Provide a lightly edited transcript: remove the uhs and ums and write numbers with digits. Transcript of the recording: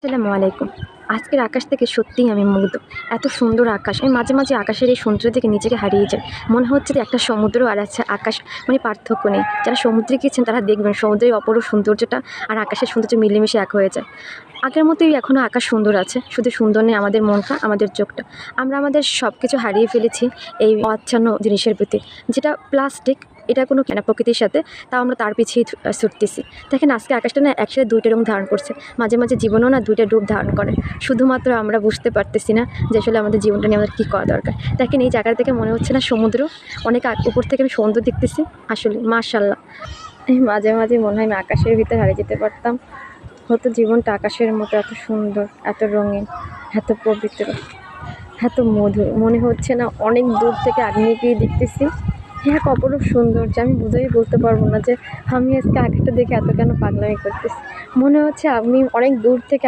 আসসালামু আলাইকুম। আজকের আকাশ থেকে সত্যিই আমি মুগ্ধ। এত সুন্দর আকাশ। আমি মাঝে, মাঝে আকাশের এই সৌন্দর্য থেকে নিজেকে হারিয়ে যাই। মনে হচ্ছে যে একটা সমুদ্র আর আছে আকাশ, মানে পার্থক্য নেই। যারা সমুদ্রে গিয়েছেন তারা দেখবেন সমুদ্রের অপরূপ সৌন্দর্যটা আর আকাশের সৌন্দর্য মিলেমিশে এক হয়ে যায়। আগের মতোই এখনও আকাশ সুন্দর আছে। শুধু সুন্দর নেই আমাদের মনটা, আমাদের চোখটা। আমরা আমাদের সবকিছু হারিয়ে ফেলেছি এই অচ্ছন্ন জিনিসের প্রতি। যেটা প্লাস্টিক, এটা কোনো কেনা প্রকৃতির সাথে, তাও আমরা তার পিছেই ছুটতেছি। দেখেন আজকে আকাশটা না একসাথে ২ টা রং ধারণ করছে। মাঝে, মাঝে জীবনেও না ২ টা রূপ ধারণ করে। শুধুমাত্র আমরা বুঝতে পারতেছি না যে আসলে আমাদের জীবনটা নিয়ে আমাদের কী করা দরকার। দেখেন এই জায়গাটা থেকে মনে হচ্ছে না সমুদ্র, অনেক উপর থেকে আমি সমুদ্র দেখতেছি। আসলে মাশাআল্লাহ। মাঝে, মাঝে মনে হয় আমি আকাশের ভিতরে হারিয়ে যেতে পারতাম। হয়তো জীবনটা আকাশের মতো এত সুন্দর, এত রঙিন, এত পবিত্র, এত মধুর। মনে হচ্ছে না অনেক দূর থেকে আগ্নেয়গিরি দেখতেছি। এক অপরূপ সৌন্দর্য, আমি বুঝেই বলতে পারবো না যে আমি আজকে আকাশটা দেখে এত কেন পাগলামি করতেছি। মনে হচ্ছে আমি অনেক দূর থেকে